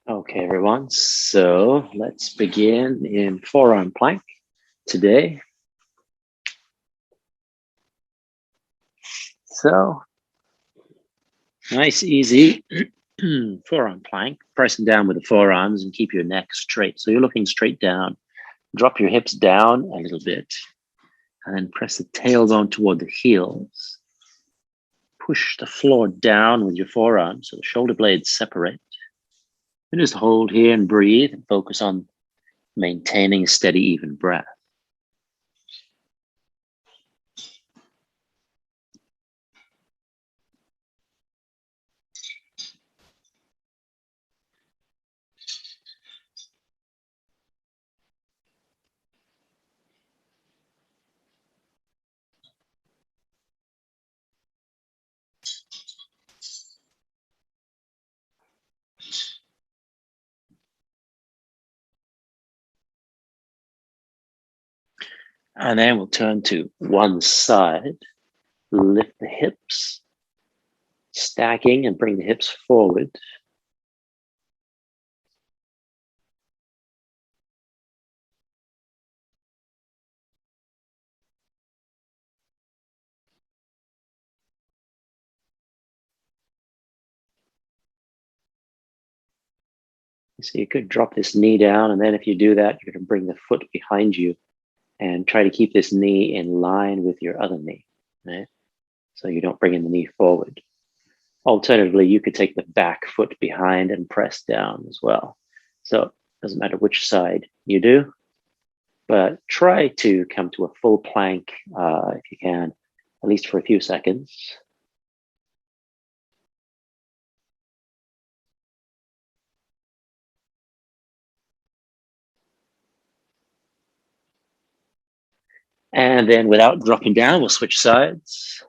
Okay, everyone. So let's begin in forearm plank today. So nice, easy forearm plank, pressing down with the forearms and keep your neck straight. So you're looking straight down. Drop your hips down a little bit and then press the tailbone toward the heels. Push the floor down with your forearms so the shoulder blades separate. And just hold here and breathe and focus on maintaining a steady, even breath. And then we'll turn to one side, lift the hips, stacking and bring the hips forward. So you could drop this knee down, and then if you do that, you're going to bring the foot behind you and try to keep this knee in line with your other knee, right? So you don't bring in the knee forward. Alternatively, you could take the back foot behind and press down as well. So it doesn't matter which side you do, but try to come to a full plank if you can, at least for a few seconds. And then without dropping down, we'll switch sides.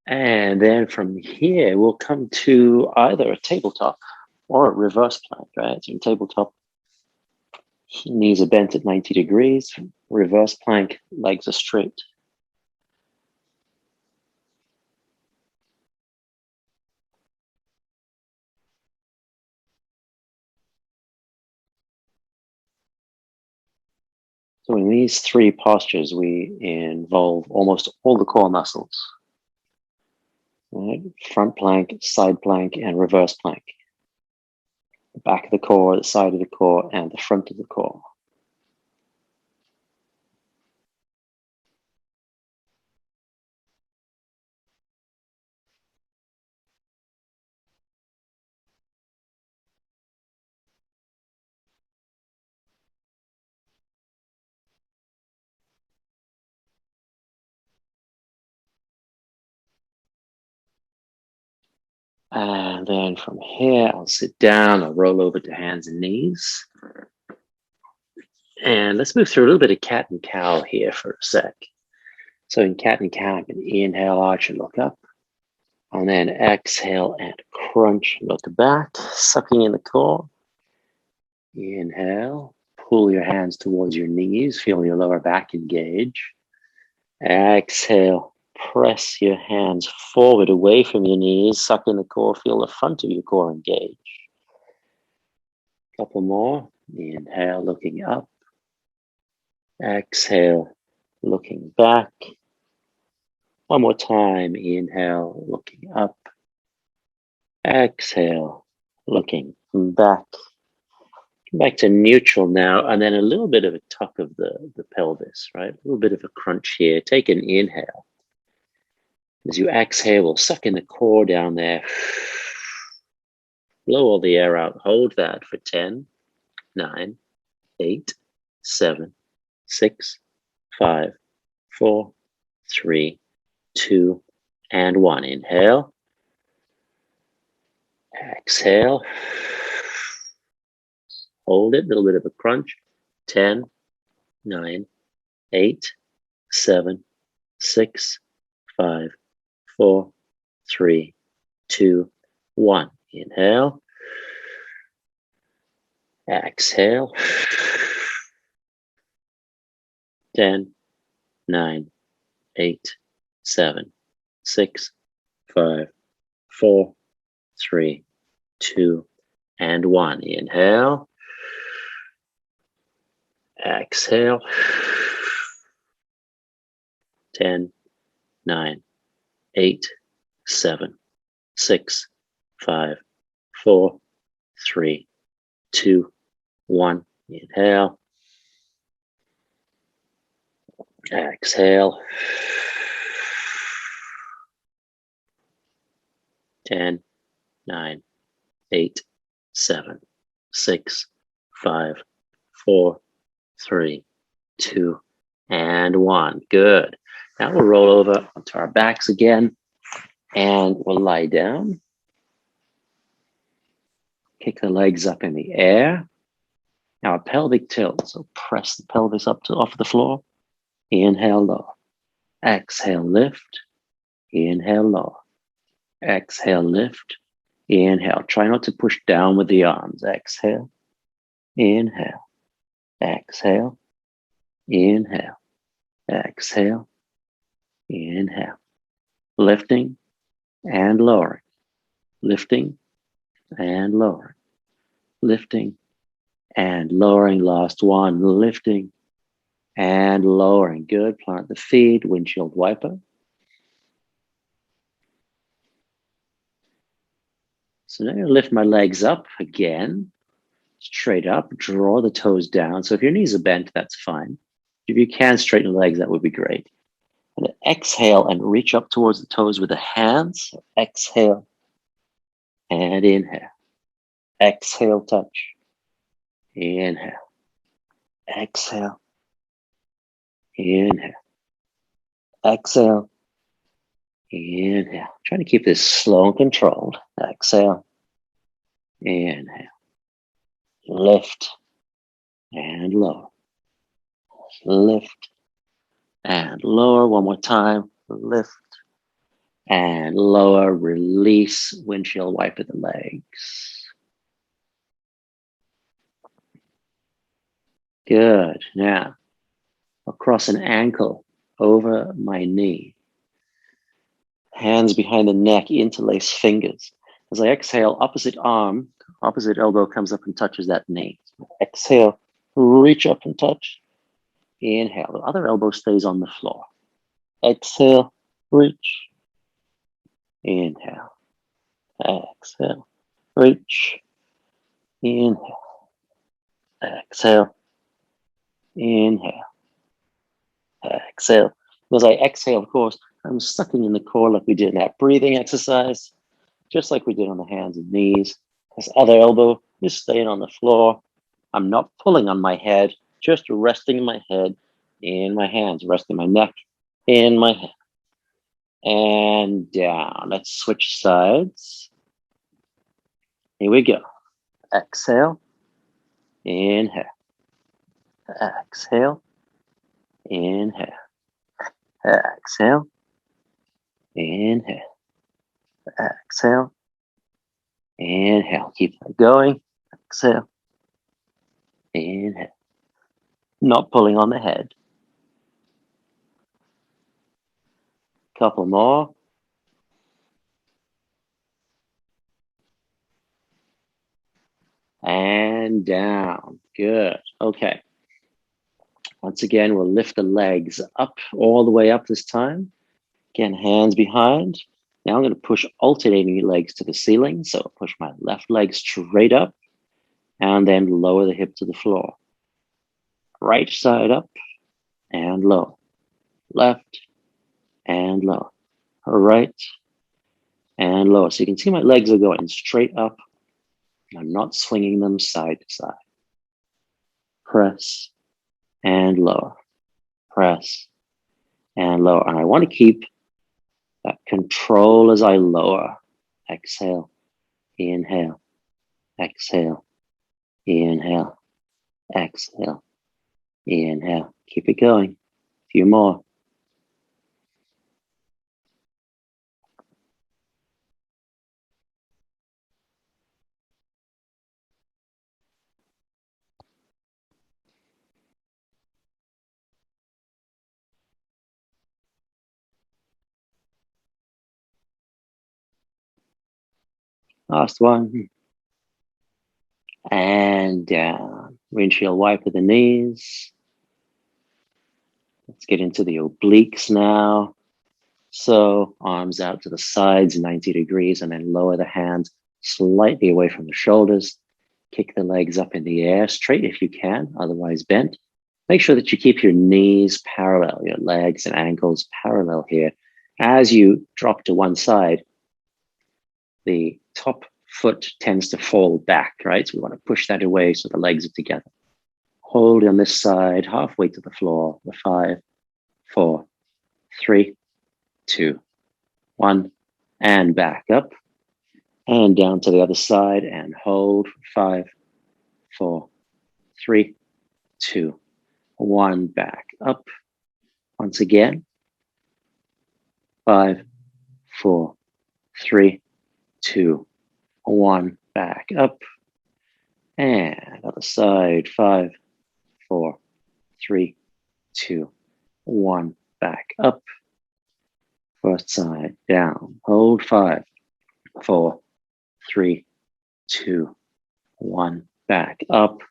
And then from here, we'll come to either a tabletop or a reverse plank, right? So in tabletop, knees are bent at 90 degrees. Reverse plank, legs are straight. So in these three postures, we involve almost all the core muscles, right? Front plank, side plank, and reverse plank. The back of the core, the side of the core, and the front of the core. And then from here, I'll sit down, I'll roll over to hands and knees. And let's move through a little bit of cat and cow here for a sec. So in cat and cow, I can inhale, arch, and look up. And then exhale and crunch, look back, sucking in the core. Inhale, pull your hands towards your knees, feel your lower back engage. Exhale, press your hands forward away from your knees, suck in the core, feel the front of your core engage. Couple more. Inhale, looking up. Exhale, looking back. One more time. Inhale, looking up. Exhale, looking back. Back to neutral now, and then a little bit of a tuck of the pelvis, right? A little bit of a crunch here. Take an inhale. As you exhale, we'll suck in the core down there. Blow all the air out. Hold that for 10, 9, 8, 7, 6, 5, 4, 3, 2, and 1. Inhale. Exhale. Hold it. A little bit of a crunch. 10, 9, 8, 7, 6, 5, 4, 3, 2, 1. Inhale. Exhale. 10, 9, 8, 7, 6, 5, 4, 3, 2, and 1. Inhale. Exhale. 10, 9, 8, 7, 6, 5, 4, 3, 2, 1. Inhale. Exhale. 10, 9, 8, 7, 6, 5, 4, 3, 2, and 1. Good. Now we'll roll over onto our backs again, and we'll lie down. Kick the legs up in the air. Now a pelvic tilt, so press the pelvis up to off the floor. Inhale, lower. Exhale, lift. Inhale, lower. Exhale, lift. Inhale. Try not to push down with the arms. Exhale. Inhale. Exhale. Inhale. Exhale. Inhale. Lifting and lowering. Lifting and lowering. Lifting and lowering. Last one. Lifting and lowering. Good. Plant the feet. Windshield wiper. So now I'm going to lift my legs up again. Straight up. Draw the toes down. So if your knees are bent, that's fine. If you can straighten the legs, that would be great. And then exhale and reach up towards the toes with the hands. Exhale and inhale. Exhale, touch. Inhale. Exhale. Inhale. Exhale. Inhale. Try to keep this slow and controlled. Exhale. Inhale. Lift and lower. Lift and lower. One more time. Lift and lower. Release. Windshield wiper the legs. Good. Now, across an ankle over my knee. Hands behind the neck, interlace fingers. As I exhale, opposite arm, opposite elbow comes up and touches that knee. Exhale, reach up and touch. Inhale, the other elbow stays on the floor. Exhale, reach. Inhale. Exhale, reach. Inhale. Exhale. Inhale. Exhale. As I exhale, of course, I'm sucking in the core like we did in that breathing exercise, just like we did on the hands and knees. This other elbow is staying on the floor. I'm not pulling on my head, just resting my head in my hands, resting my neck in my head. And down. Let's switch sides. Here we go. Exhale. Inhale. Exhale. Inhale. Exhale. Inhale. Exhale. Inhale. Keep that going. Exhale. Inhale. Not pulling on the head. Couple more. And down. Good. Okay. Once again, we'll lift the legs up, all the way up this time. Again, hands behind. Now I'm going to push alternating legs to the ceiling. So I'll push my left leg straight up and then lower the hip to the floor. Right side up and low. Left and low. Right and low. So you can see my legs are going straight up. I'm not swinging them side to side. Press and lower. Press and lower. And I want to keep that control as I lower. Exhale, inhale, exhale, inhale, exhale, inhale. Keep it going. A few more. Last one. And down. Windshield wiper the knees. Let's get into the obliques now. So arms out to the sides, 90 degrees, and then lower the hands slightly away from the shoulders. Kick the legs up in the air, straight if you can, otherwise bent. Make sure that you keep your knees parallel, your legs and ankles parallel here. As you drop to one side, the top foot tends to fall back, right? So we want to push that away so the legs are together. Hold on this side, halfway to the floor. 5, 4, 3, 2, 1, and back up. And down to the other side and hold. 5, 4, 3, 2, 1, back up. Once again. 5, 4, 3, 2, 1, back up. And other side. 5, 4, 3, 2, 1, back up. First side, down. Hold. 5, 4, 3, 2, 1, back up.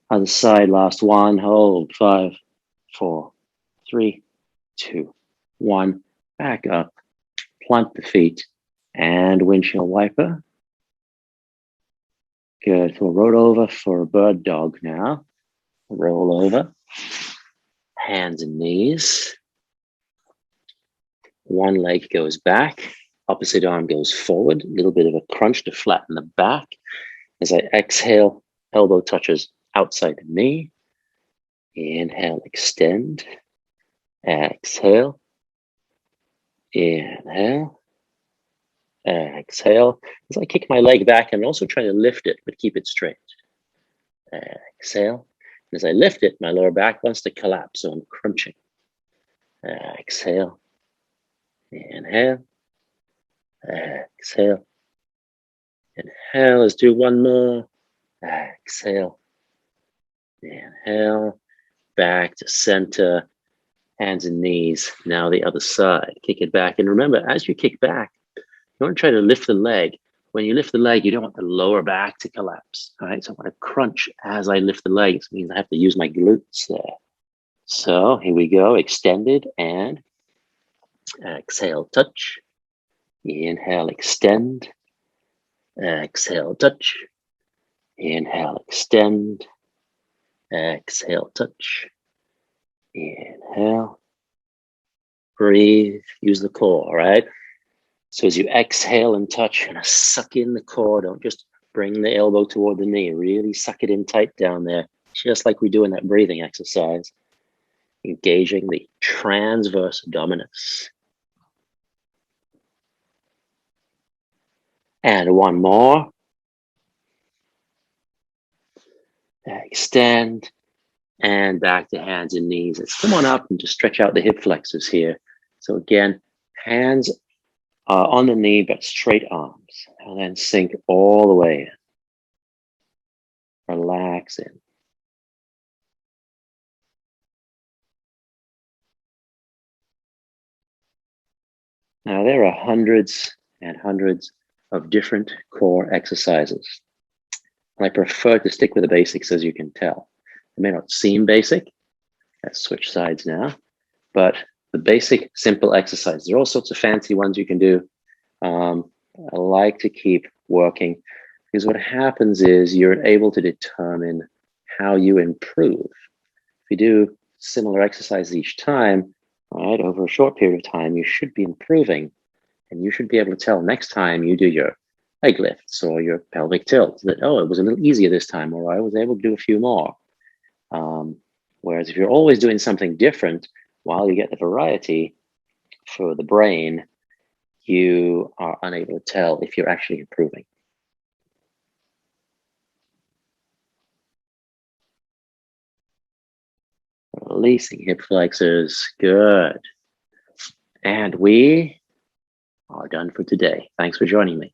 Other side, last one. Hold. 5, 4, 3, 2, 1, back up. Plant the feet and windshield wiper. Good. We'll roll over for a bird dog now. Roll over. Hands and knees. One leg goes back. Opposite arm goes forward. A little bit of a crunch to flatten the back. As I exhale, elbow touches outside the knee. Inhale, extend. Exhale. Inhale. Exhale. As I kick my leg back, I'm also trying to lift it, but keep it straight. Exhale. And as I lift it, my lower back wants to collapse, so I'm crunching. Exhale. Inhale. Exhale. Inhale. Let's do one more. Exhale. Inhale. Back to center. Hands and knees. Now the other side. Kick it back. And remember, as you kick back, you want to try to lift the leg. When you lift the leg, you don't want the lower back to collapse. All right. So I want to crunch as I lift the legs. It means I have to use my glutes there. So here we go. Extended and exhale, touch. Inhale, extend. Exhale, touch. Inhale, extend. Exhale, touch. Inhale. Breathe. Use the core, all right? So as you exhale and touch, you're going to suck in the core. Don't just bring the elbow toward the knee. Really suck it in tight down there, just like we do in that breathing exercise. Engaging the transverse abdominis. And one more. Extend and back to hands and knees. Let's come on up and just stretch out the hip flexors here. So again, hands on the knee, but straight arms. And then sink all the way in. Relax in. Now there are hundreds and hundreds of different core exercises. And I prefer to stick with the basics, as you can tell. They may not seem basic. Let's switch sides now. But the basic, simple exercises. There are all sorts of fancy ones you can do. I like to keep working Because what happens is you're able to determine how you improve. If you do similar exercises each time, right, over a short period of time, you should be improving. And you should be able to tell next time you do your leg lifts or your pelvic tilt that, oh, it was a little easier this time, or I was able to do a few more. Whereas if you're always doing something different, while you get the variety for the brain, you are unable to tell if you're actually improving. Releasing hip flexors. Good. And we are done for today. Thanks for joining me.